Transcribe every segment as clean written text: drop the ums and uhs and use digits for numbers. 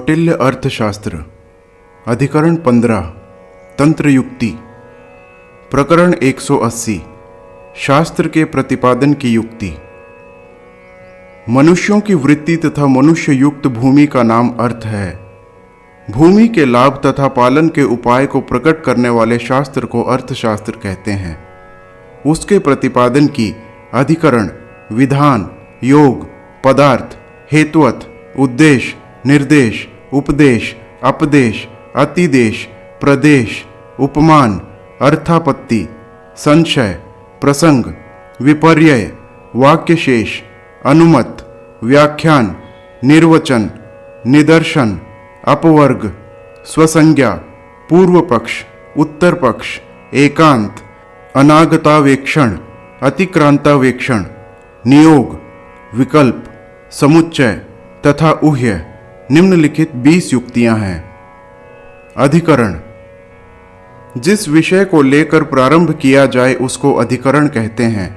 कौटिल्य अर्थशास्त्र अधिकरण 15 तंत्र युक्ति प्रकरण 180 शास्त्र के प्रतिपादन की युक्ति। मनुष्यों की वृत्ति तथा मनुष्य युक्त भूमि का नाम अर्थ है। भूमि के लाभ तथा पालन के उपाय को प्रकट करने वाले शास्त्र को अर्थशास्त्र कहते हैं। उसके प्रतिपादन की अधिकरण, विधान, योग, पदार्थ, हेतुअत, उद्देश्य, निर्देश, उपदेश, अपदेश, अतिदेश, प्रदेश, उपमान, अर्थापत्ति, संशय, प्रसंग, विपर्यय, वाक्यशेष, अनुमत, व्याख्यान, निर्वचन, निदर्शन, अपवर्ग, स्वसंज्ञा, पूर्व पक्ष, उत्तर पक्ष, एकांत, अनागतावेक्षण, अतिक्रांतावेक्षण, नियोग, विकल्प, समुच्चय तथा ऊह्य निम्नलिखित 20 युक्तियां हैं। अधिकरण, जिस विषय को लेकर प्रारंभ किया जाए उसको अधिकरण कहते हैं।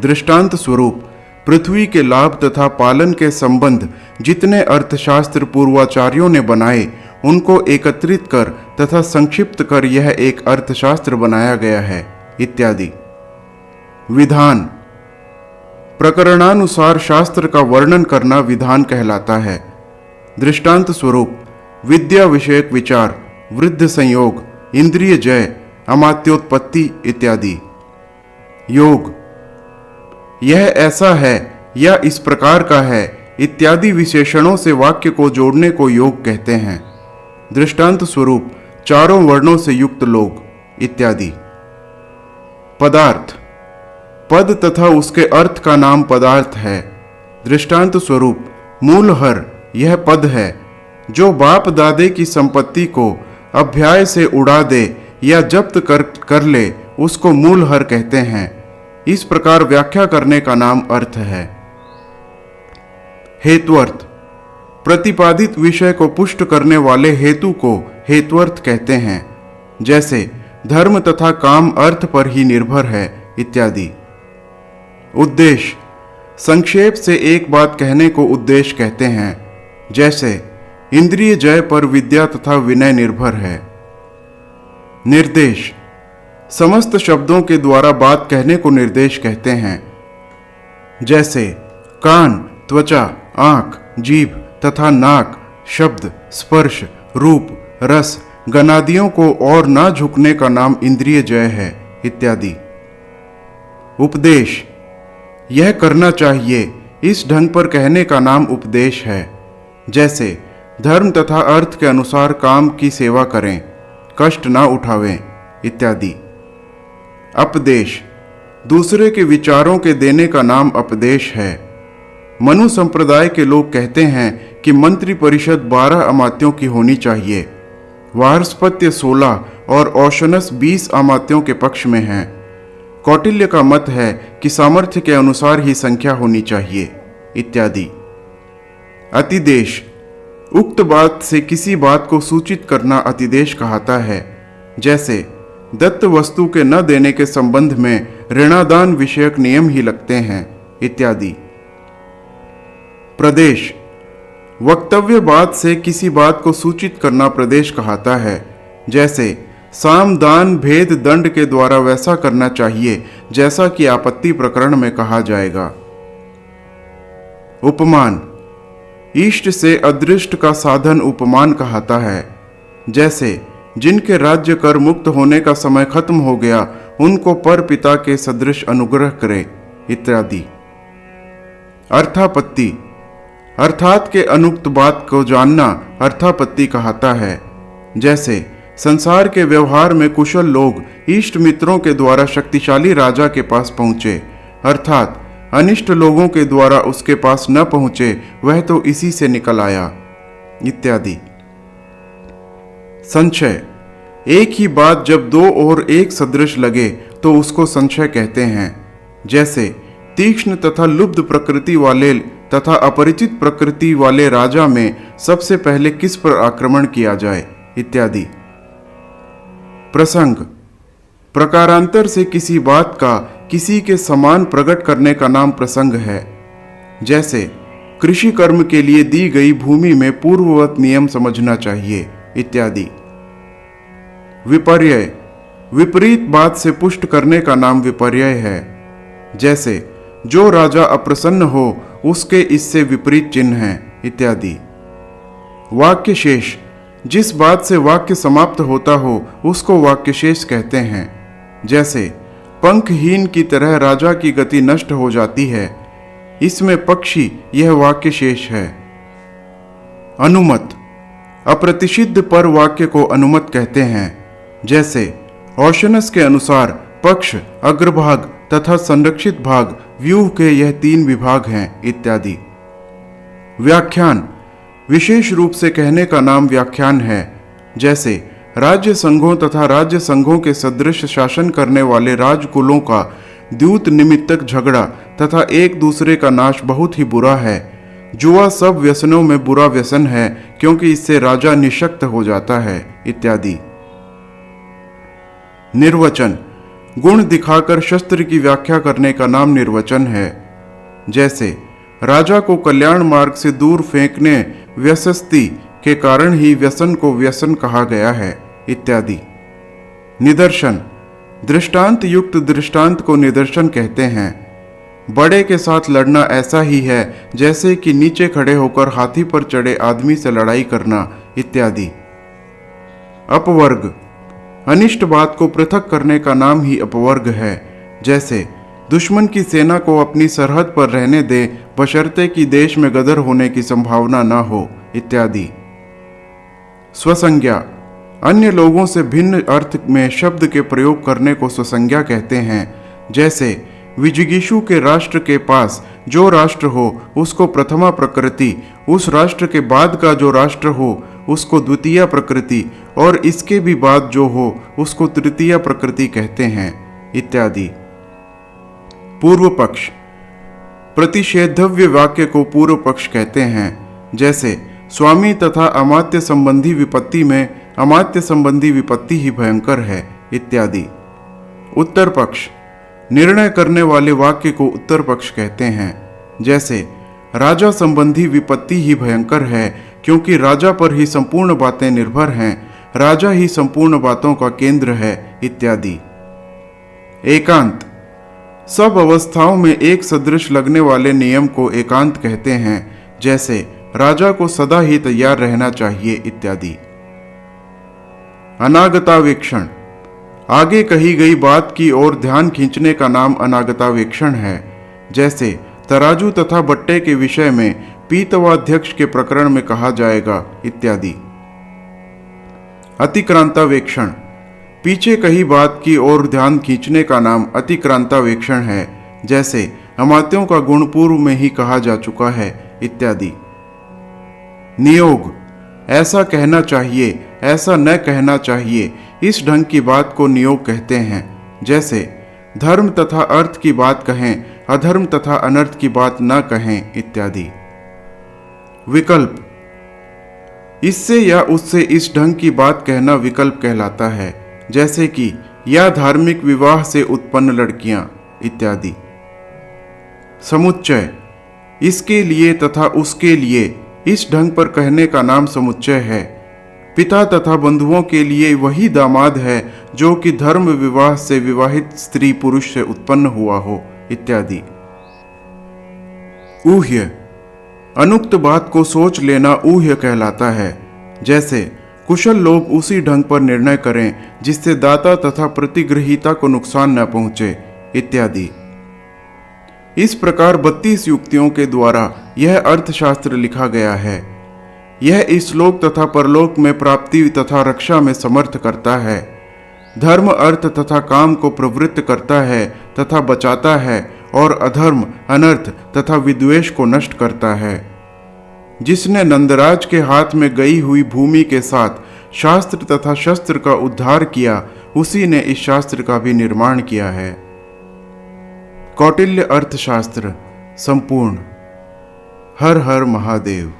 दृष्टांत स्वरूप पृथ्वी के लाभ तथा पालन के संबंध जितने अर्थशास्त्र पूर्वाचार्यों ने बनाए उनको एकत्रित कर तथा संक्षिप्त कर यह एक अर्थशास्त्र बनाया गया है इत्यादि। विधान, प्रकरणानुसार शास्त्र का वर्णन करना विधान कहलाता है। दृष्टांत स्वरूप विद्या विषयक विचार, वृद्ध संयोग, इंद्रिय जय, अमात्योत्पत्ति इत्यादि। योग, यह ऐसा है या इस प्रकार का है इत्यादि विशेषणों से वाक्य को जोड़ने को योग कहते हैं। दृष्टांत स्वरूप चारों वर्णों से युक्त लोग इत्यादि। पदार्थ, पद तथा उसके अर्थ का नाम पदार्थ है। दृष्टांत स्वरूप मूलहर यह पद है जो बाप दादे की संपत्ति को अभ्याय से उड़ा दे या जब्त कर ले उसको मूलहर कहते हैं। इस प्रकार व्याख्या करने का नाम अर्थ है। हेतुअर्थ, प्रतिपादित विषय को पुष्ट करने वाले हेतु को हेतुअर्थ कहते हैं। जैसे धर्म तथा काम अर्थ पर ही निर्भर है इत्यादि। उद्देश्य, संक्षेप से एक बात कहने को उद्देश्य कहते हैं। जैसे इंद्रिय जय पर विद्या तथा विनय निर्भर है। निर्देश, समस्त शब्दों के द्वारा बात कहने को निर्देश कहते हैं। जैसे कान, त्वचा, आंख, जीभ तथा नाक शब्द, स्पर्श, रूप, रस, गनादियों को और ना झुकने का नाम इंद्रिय जय है इत्यादि। उपदेश, यह करना चाहिए इस ढंग पर कहने का नाम उपदेश है। जैसे धर्म तथा अर्थ के अनुसार काम की सेवा करें, कष्ट ना उठावें इत्यादि। अपदेश, दूसरे के विचारों के देने का नाम अपदेश है। मनु संप्रदाय के लोग कहते हैं कि मंत्री परिषद 12 अमात्यों की होनी चाहिए। वार्ष्पत्य 16 और औशनस 20 अमात्यों के पक्ष में है। कौटिल्य का मत है कि सामर्थ्य के अनुसार ही संख्या होनी चाहिए इत्यादि। अतिदेश, उक्त बात से किसी बात को सूचित करना अतिदेश कहता है। जैसे दत्त वस्तु के न देने के संबंध में ऋणादान विषयक नियम ही लगते हैं इत्यादि। प्रदेश, वक्तव्य बात से किसी बात को सूचित करना प्रदेश कहता है। जैसे साम दान भेद दंड के द्वारा वैसा करना चाहिए जैसा कि आपत्ति प्रकरण में कहा जाएगा। उपमान, इष्ट से अदृष्ट का साधन उपमान कहता है। जैसे जिनके राज्य कर मुक्त होने का समय खत्म हो गया उनको पर पिता के सदृश अनुग्रह करे इत्यादि। अर्थापत्ति, अर्थात के अनुक्त बात को जानना अर्थापत्ति कहता है। जैसे संसार के व्यवहार में कुशल लोग इष्ट मित्रों के द्वारा शक्तिशाली राजा के पास पहुंचे, अर्थात अनिष्ट लोगों के द्वारा उसके पास न पहुंचे वह तो इसी से निकल आया इत्यादि। संशय, एक ही बात जब दो और एक सदृश लगे तो उसको संशय कहते हैं। जैसे तीक्ष्ण तथा लुब्ध प्रकृति वाले तथा अपरिचित प्रकृति वाले राजा में सबसे पहले किस पर आक्रमण किया जाए इत्यादि। प्रसंग, प्रकारांतर से किसी बात का किसी के समान प्रकट करने का नाम प्रसंग है। जैसे कृषि कर्म के लिए दी गई भूमि में पूर्ववत नियम समझना चाहिए इत्यादि। विपर्यय, विपरीत बात से पुष्ट करने का नाम विपर्यय है। जैसे जो राजा अप्रसन्न हो उसके इससे विपरीत चिन्ह हैं इत्यादि। वाक्य शेष, जिस बात से वाक्य समाप्त होता हो उसको वाक्य शेष कहते हैं। जैसे पंखहीन की तरह राजा की गति नष्ट हो जाती है, इसमें पक्षी यह वाक्य शेष है। अनुमत, अप्रतिषिद्ध पर वाक्य को अनुमत कहते हैं। जैसे औशनस के अनुसार पक्ष, अग्रभाग तथा संरक्षित भाग व्यूह के यह 3 विभाग हैं इत्यादि। व्याख्यान, विशेष रूप से कहने का नाम व्याख्यान है। जैसे राज्य संघों तथा राज्य संघों के सदृश शासन करने वाले राजकुलों का द्यूत निमित्तक झगड़ा तथा एक दूसरे का नाश बहुत ही बुरा है। जुआ सब व्यसनों में बुरा व्यसन है, क्योंकि इससे राजा निशक्त हो जाता है इत्यादि। निर्वचन, गुण दिखाकर शस्त्र की व्याख्या करने का नाम निर्वचन है। जैसे राजा को कल्याण मार्ग से दूर फेंकने व्यसस्ती के कारण ही व्यसन को व्यसन कहा गया है इत्यादि। निदर्शन, दृष्टांत युक्त दृष्टांत को निदर्शन कहते हैं। बड़े के साथ लड़ना ऐसा ही है जैसे कि नीचे खड़े होकर हाथी पर चढ़े आदमी से लड़ाई करना इत्यादि। अपवर्ग, अनिष्ट बात को पृथक करने का नाम ही अपवर्ग है। जैसे दुश्मन की सेना को अपनी सरहद पर रहने दे, बशर्ते कि देश में गदर होने की संभावना न हो इत्यादि। स्वसंज्ञा, अन्य लोगों से भिन्न अर्थ में शब्द के प्रयोग करने को स्वसंज्ञा कहते हैं। जैसे विजिगीषु के राष्ट्र के पास जो राष्ट्र हो उसको प्रथमा प्रकृति, उस राष्ट्र के बाद का जो राष्ट्र हो उसको द्वितीय प्रकृति, और इसके भी बाद जो हो उसको तृतीय प्रकृति कहते हैं इत्यादि। पूर्व पक्ष, प्रतिषेधव्य वाक्य को पूर्व पक्ष कहते हैं। जैसे स्वामी तथा अमात्य संबंधी विपत्ति में अमात्य संबंधी विपत्ति ही भयंकर है इत्यादि। उत्तर पक्ष, निर्णय करने वाले वाक्य को उत्तर पक्ष कहते हैं। जैसे राजा संबंधी विपत्ति ही भयंकर है, क्योंकि राजा पर ही संपूर्ण बातें निर्भर हैं, राजा ही संपूर्ण बातों का केंद्र है इत्यादि। एकांत, सब अवस्थाओं में एक सदृश लगने वाले नियम को एकांत कहते हैं। जैसे राजा को सदा ही तैयार रहना चाहिए इत्यादि। अनागतावेक्षण, आगे कही गई बात की ओर ध्यान खींचने का नाम अनागतावेक्षण है। जैसे तराजू तथा बट्टे के विषय में पीतवाध्यक्ष के प्रकरण में कहा जाएगा इत्यादि। अतिक्रांतावेक्षण, पीछे कही बात की ओर ध्यान खींचने का नाम अतिक्रांतावेक्षण है। जैसे अमात्यों का गुण पूर्व में ही कहा जा चुका है इत्यादि। नियोग, ऐसा कहना चाहिए, ऐसा न कहना चाहिए, इस ढंग की बात को नियोग कहते हैं। जैसे धर्म तथा अर्थ की बात कहें, अधर्म तथा अनर्थ की बात न कहें इत्यादि। विकल्प, इससे या उससे इस ढंग की बात कहना विकल्प कहलाता है। जैसे कि या धार्मिक विवाह से उत्पन्न लड़कियां इत्यादि। समुच्चय, इसके लिए तथा उसके लिए, इस ढंग पर कहने का नाम समुच्चय है। पिता तथा बंधुओं के लिए वही दामाद है जो कि धर्म विवाह से विवाहित स्त्री पुरुष से उत्पन्न हुआ हो इत्यादि। ऊह्य, अनुक्त बात को सोच लेना ऊह्य कहलाता है। जैसे कुशल लोग उसी ढंग पर निर्णय करें जिससे दाता तथा प्रतिगृहीता को नुकसान न पहुंचे इत्यादि। इस प्रकार 32 युक्तियों के द्वारा यह अर्थशास्त्र लिखा गया है। यह इस लोक तथा परलोक में प्राप्ति तथा रक्षा में समर्थ करता है, धर्म अर्थ तथा काम को प्रवृत्त करता है तथा बचाता है, और अधर्म अनर्थ तथा विद्वेष को नष्ट करता है। जिसने नंदराज के हाथ में गई हुई भूमि के साथ शास्त्र तथा शस्त्र का उद्धार किया, उसी ने इस शास्त्र का भी निर्माण किया है। कौटिल्य अर्थशास्त्र संपूर्ण। हर हर महादेव।